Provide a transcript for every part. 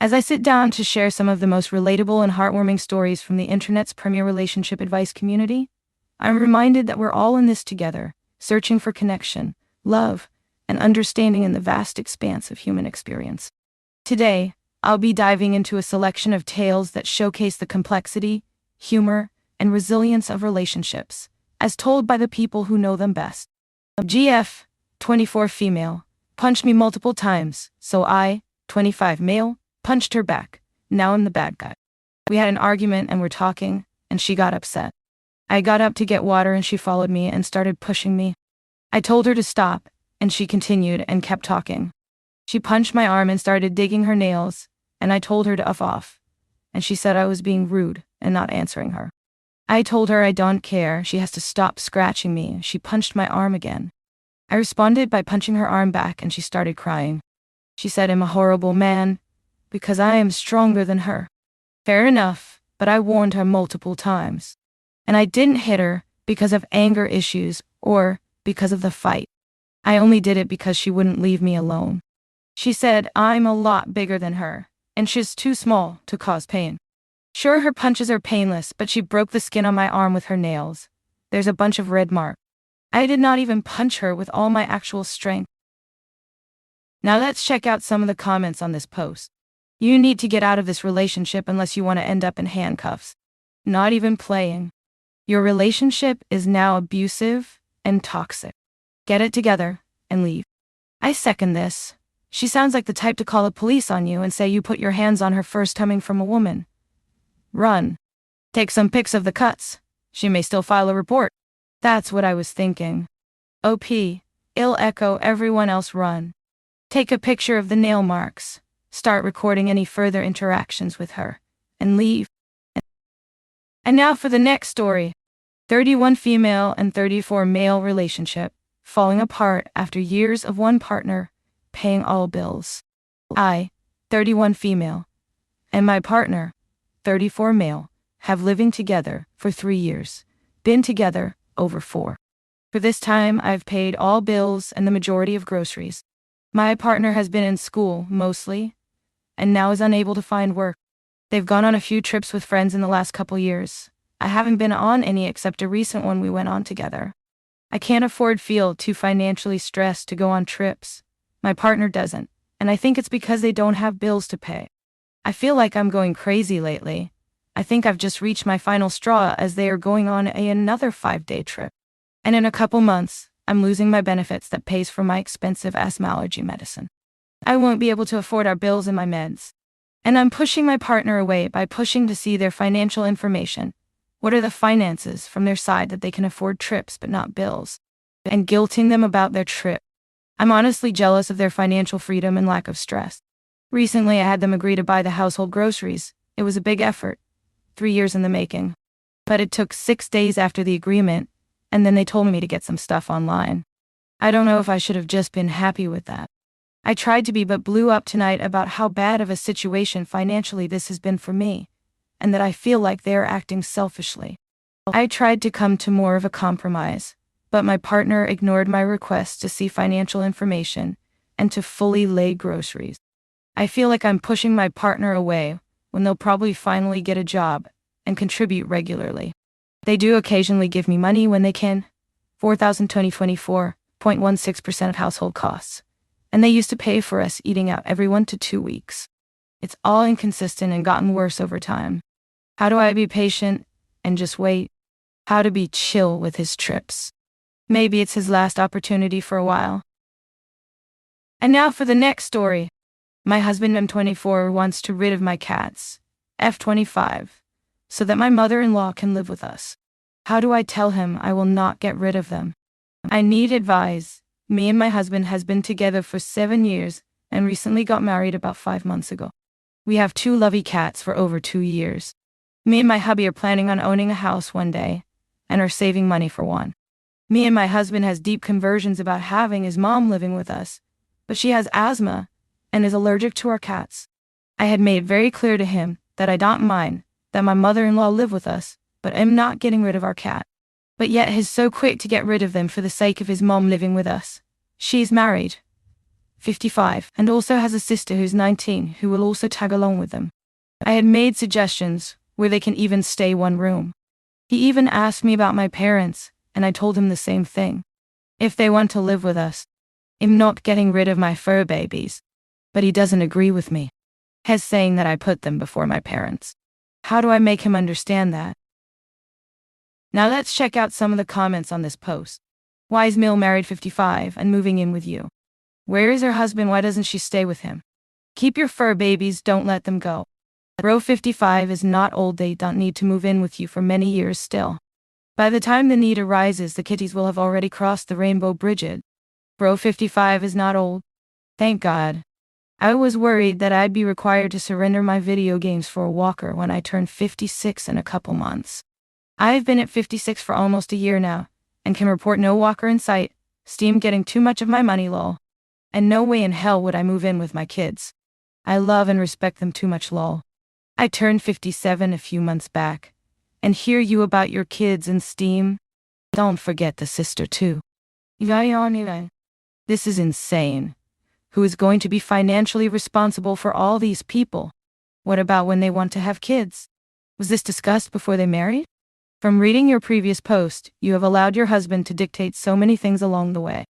As I sit down to share some of the most relatable and heartwarming stories from the internet's premier relationship advice community, I'm reminded that we're all in this together, searching for connection, love, and understanding in the vast expanse of human experience. Today, I'll be diving into a selection of tales that showcase the complexity, humor, and resilience of relationships, as told by the people who know them best. GF, 24 female, punched me multiple times, so I, 25 male, punched her back. Now I'm the bad guy. We had an argument and we're talking, and she got upset. I got up to get water and she followed me and started pushing me. I told her to stop, and she continued and kept talking. She punched my arm and started digging her nails, and I told her to F off, and she said I was being rude and not answering her. I told her I don't care, she has to stop scratching me. She punched my arm again. I responded by punching her arm back and she started crying. She said I'm a horrible man because I am stronger than her. Fair enough, but I warned her multiple times. And I didn't hit her because of anger issues or because of the fight. I only did it because she wouldn't leave me alone. She said I'm a lot bigger than her, and she's too small to cause pain. Sure, her punches are painless, but she broke the skin on my arm with her nails. There's a bunch of red marks. I did not even punch her with all my actual strength. Now let's check out some of the comments on this post. You need to get out of this relationship unless you want to end up in handcuffs. Not even playing. Your relationship is now abusive and toxic. Get it together and leave. I second this. She sounds like the type to call the police on you and say you put your hands on her first coming from a woman. Run. Take some pics of the cuts. She may still file a report. That's what I was thinking. OP, ill echo everyone else run. Take a picture of the nail marks. Start recording any further interactions with her. And leave. And now for the next story. 31 female and 34 male relationship, falling apart after years of one partner paying all bills. I, 31 female, and my partner, 34 male, have living together for 3 years, been together over 4. For this time, I've paid all bills and the majority of groceries. My partner has been in school, mostly, and now is unable to find work. They've gone on a few trips with friends in the last couple years. I haven't been on any except a recent one we went on together. I can't feel too financially stressed to go on trips. My partner doesn't, and I think it's because they don't have bills to pay. I feel like I'm going crazy lately. I think I've just reached my final straw as they are going on another 5-day trip. And in a couple months, I'm losing my benefits that pays for my expensive asthma allergy medicine. I won't be able to afford our bills and my meds. And I'm pushing my partner away by pushing to see their financial information. What are the finances from their side that they can afford trips but not bills? And guilting them about their trip. I'm honestly jealous of their financial freedom and lack of stress. Recently, I had them agree to buy the household groceries. It was a big effort. 3 years in the making. But it took 6 days after the agreement, and then they told me to get some stuff online. I don't know if I should have just been happy with that. I tried to be but blew up tonight about how bad of a situation financially this has been for me, and that I feel like they are acting selfishly. I tried to come to more of a compromise, but my partner ignored my request to see financial information and to fully lay groceries. I feel like I'm pushing my partner away when they'll probably finally get a job and contribute regularly. They do occasionally give me money when they can, $4,024.16% of household costs, and they used to pay for us eating out every 1 to 2 weeks. It's all inconsistent and gotten worse over time. How do I be patient and just wait? How to be chill with his trips? Maybe it's his last opportunity for a while. And now for the next story. My husband, M24, wants to rid of my cats, F25, so that my mother-in-law can live with us. How do I tell him I will not get rid of them? I need advice. Me and my husband has been together for 7 years and recently got married about 5 months ago. We have 2 lovely cats for over 2 years. Me and my hubby are planning on owning a house one day and are saving money for one. Me and my husband has deep conversions about having his mom living with us, but she has asthma and is allergic to our cats. I had made very clear to him that I don't mind that my mother-in-law live with us, but am not getting rid of our cat. But yet he's so quick to get rid of them for the sake of his mom living with us. She's married. 55, and also has a sister who's 19 who will also tag along with them. I had made suggestions where they can even stay one room. He even asked me about my parents, and I told him the same thing. If they want to live with us, I'm not getting rid of my fur babies. But he doesn't agree with me. He's saying that I put them before my parents. How do I make him understand that? Now let's check out some of the comments on this post. Why is Mill married 55 and moving in with you? Where is her husband? Why doesn't she stay with him? Keep your fur babies, don't let them go. Bro 55 is not old, they don't need to move in with you for many years still. By the time the need arises, the kitties will have already crossed the rainbow bridge. Bro 55 is not old. Thank God. I was worried that I'd be required to surrender my video games for a walker when I turn 56 in a couple months. I've been at 56 for almost a year now, and can report no walker in sight, Steam getting too much of my money lol. And no way in hell would I move in with my kids. I love and respect them too much lol. I turned 57 a few months back, and hear you about your kids and Steam. Don't forget the sister too. This is insane. Who is going to be financially responsible for all these people? What about when they want to have kids? Was this discussed before they married? From reading your previous post, you have allowed your husband to dictate so many things along the way.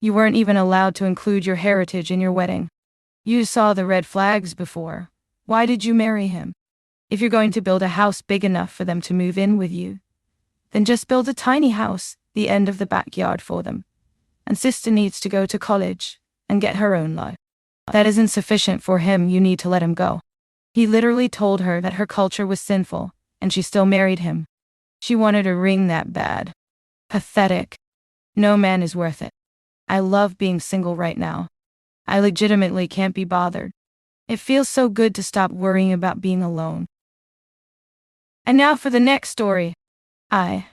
You weren't even allowed to include your heritage in your wedding. You saw the red flags before. Why did you marry him? If you're going to build a house big enough for them to move in with you, then just build a tiny house, the end of the backyard for them. And sister needs to go to college and get her own life. That isn't sufficient for him, you need to let him go. He literally told her that her culture was sinful, and she still married him. She wanted a ring that bad. Pathetic. No man is worth it. I love being single right now. I legitimately can't be bothered. It feels so good to stop worrying about being alone. And now for the next story. I,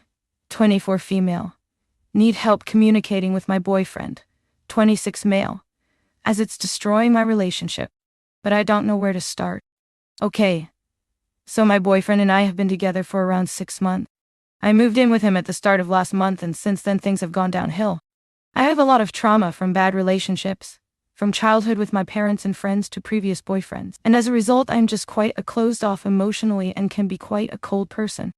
24 female, need help communicating with my boyfriend, 26 male, as it's destroying my relationship, but I don't know where to start. Okay, so my boyfriend and I have been together for around 6 months. I moved in with him at the start of last month, and since then things have gone downhill. I have a lot of trauma from bad relationships, from childhood with my parents and friends to previous boyfriends, and as a result I'm just quite a closed off emotionally and can be quite a cold person.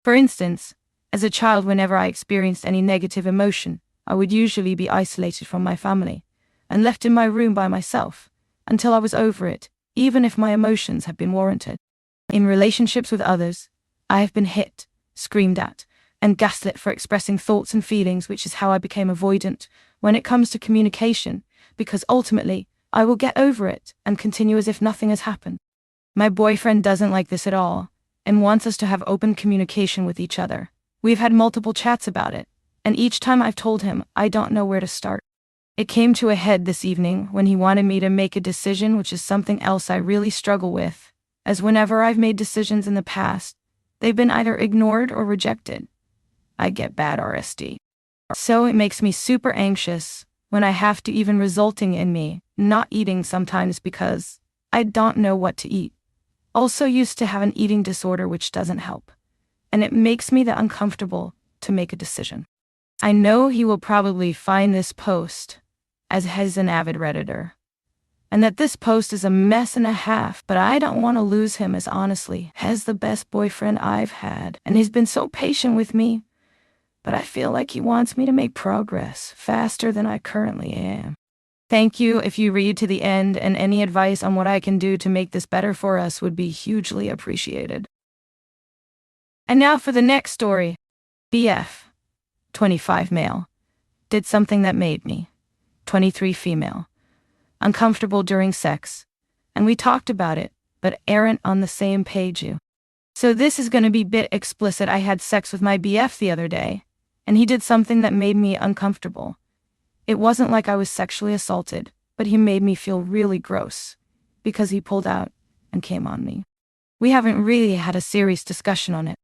For instance, as a child, whenever I experienced any negative emotion, I would usually be isolated from my family and left in my room by myself until I was over it, even if my emotions have been warranted. In relationships with others, I have been hit, screamed at, and gaslit for expressing thoughts and feelings, which is how I became avoidant when it comes to communication, because ultimately, I will get over it and continue as if nothing has happened. My boyfriend doesn't like this at all, and wants us to have open communication with each other. We've had multiple chats about it, and each time I've told him, I don't know where to start. It came to a head this evening when he wanted me to make a decision, which is something else I really struggle with, as whenever I've made decisions in the past, they've been either ignored or rejected. I get bad RSD. So it makes me super anxious when I have to, even resulting in me not eating sometimes because I don't know what to eat. Also used to have an eating disorder, which doesn't help. And it makes me that uncomfortable to make a decision. I know he will probably find this post, as he's an avid Redditor, and that this post is a mess and a half, but I don't want to lose him, as honestly, he's the best boyfriend I've had, and he's been so patient with me, but I feel like he wants me to make progress faster than I currently am. Thank you if you read to the end, and any advice on what I can do to make this better for us would be hugely appreciated. And now for the next story. BF, 25 male, did something that made me, 23 female, uncomfortable during sex, and we talked about it, but aren't on the same page. So this is going to be a bit explicit. I had sex with my BF the other day, and he did something that made me uncomfortable. It wasn't like I was sexually assaulted, but he made me feel really gross, because he pulled out and came on me. We haven't really had a serious discussion on it.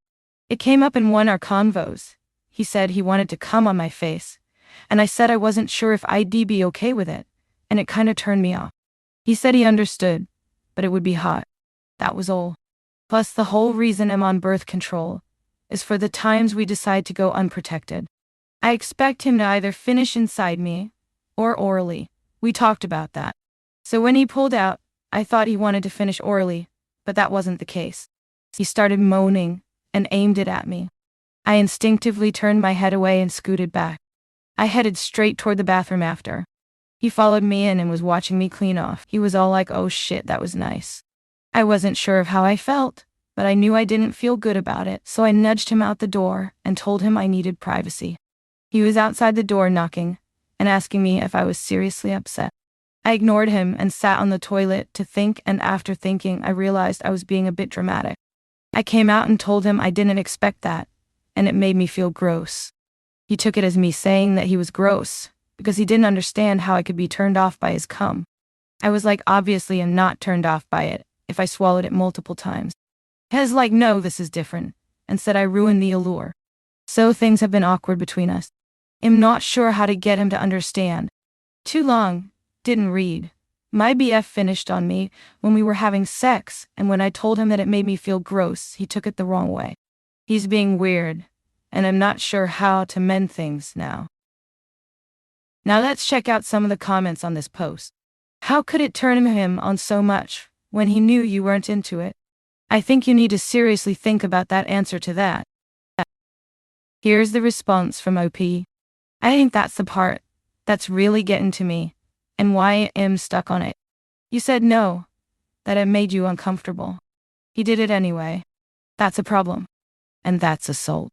It came up in one of our convos. He said he wanted to come on my face, and I said I wasn't sure if I'd be okay with it, and it kinda turned me off. He said he understood, but it would be hot. That was all. Plus, the whole reason I'm on birth control is for the times we decide to go unprotected. I expect him to either finish inside me or orally, We talked about that. So when he pulled out, I thought he wanted to finish orally, but that wasn't the case. He started moaning and aimed it at me. I instinctively turned my head away and scooted back. I headed straight toward the bathroom after. He followed me in and was watching me clean off. He was all like, "Oh shit, that was nice." I wasn't sure of how I felt, but I knew I didn't feel good about it, so I nudged him out the door and told him I needed privacy. He was outside the door knocking and asking me if I was seriously upset. I ignored him and sat on the toilet to think, and after thinking, I realized I was being a bit dramatic. I came out and told him I didn't expect that, and it made me feel gross. He took it as me saying that he was gross, because he didn't understand how I could be turned off by his cum. I was like, obviously I'm not turned off by it if I swallowed it multiple times. He was like, no, this is different, and said I ruined the allure. So things have been awkward between us. I'm not sure how to get him to understand. Too long. Didn't read. My BF finished on me when we were having sex, and when I told him that it made me feel gross, he took it the wrong way. He's being weird, and I'm not sure how to mend things now. Now let's check out some of the comments on this post. How could it turn him on so much when he knew you weren't into it? I think you need to seriously think about that answer to that. Here's the response from OP. I think that's the part that's really getting to me, and why I am stuck on it. You said no, that it made you uncomfortable. He did it anyway. That's a problem. And that's assault.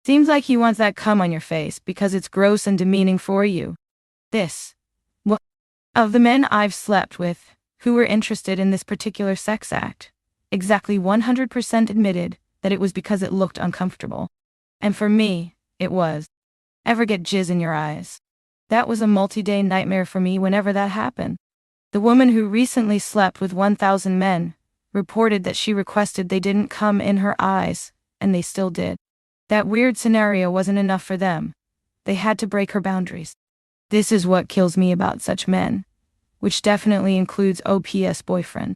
Seems like he wants that cum on your face because it's gross and demeaning for you. Of the men I've slept with who were interested in this particular sex act, exactly 100% admitted that it was because it looked uncomfortable. And for me, it was. Ever get jizz in your eyes? That was a multi-day nightmare for me whenever that happened. The woman who recently slept with 1,000 men reported that she requested they didn't come in her eyes, and they still did. That weird scenario wasn't enough for them. They had to break her boundaries. This is what kills me about such men, which definitely includes OP's boyfriend.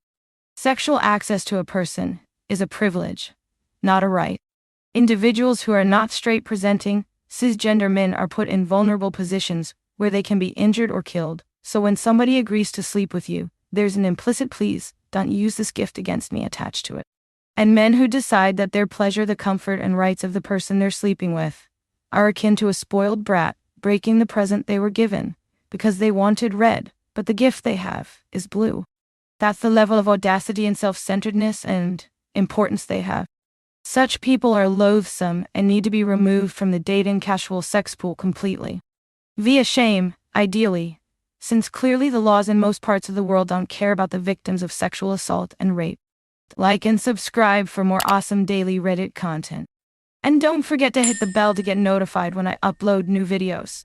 Sexual access to a person is a privilege, not a right. Individuals who are not straight presenting, cisgender men are put in vulnerable positions where they can be injured or killed. So when somebody agrees to sleep with you, there's an implicit "please don't use this gift against me" attached to it. And men who decide that their pleasure, the comfort and rights of the person they're sleeping with, are akin to a spoiled brat breaking the present they were given because they wanted red, but the gift they have is blue. That's the level of audacity and self-centeredness and importance they have. Such people are loathsome and need to be removed from the dating casual sex pool completely. Via shame, ideally, since clearly the laws in most parts of the world don't care about the victims of sexual assault and rape. Like and subscribe for more awesome daily Reddit content. And don't forget to hit the bell to get notified when I upload new videos.